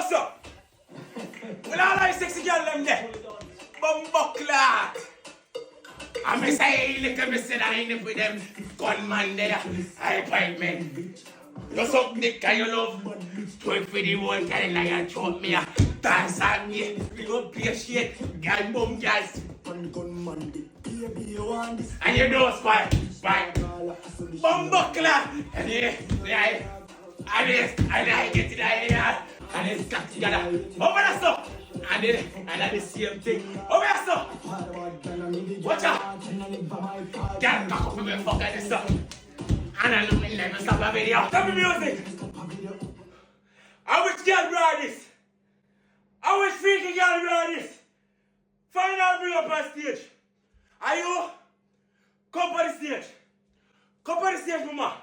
What's up? Well, all I sexy girl them there. Bumbuckler. I'm a say, look at me, sit down with them gunman there. I fight men. You suck dick and you love. Do it for the whole calendar and choke me. Dance on me. We go play shit. Girl, boom, guys. And you know, spy. Bumbuckler. And I get it out. And it's stuck together. Over the stuff. And then the same thing. Over the stuff. Watch out. Get back up with me fucking this stuff. And I look in there and stop the video. Stop the music. I wish girl brought this. I wish freaking girl brought this. Find out bring up on stage. Are you? Come on the stage. Come on the stage, mama.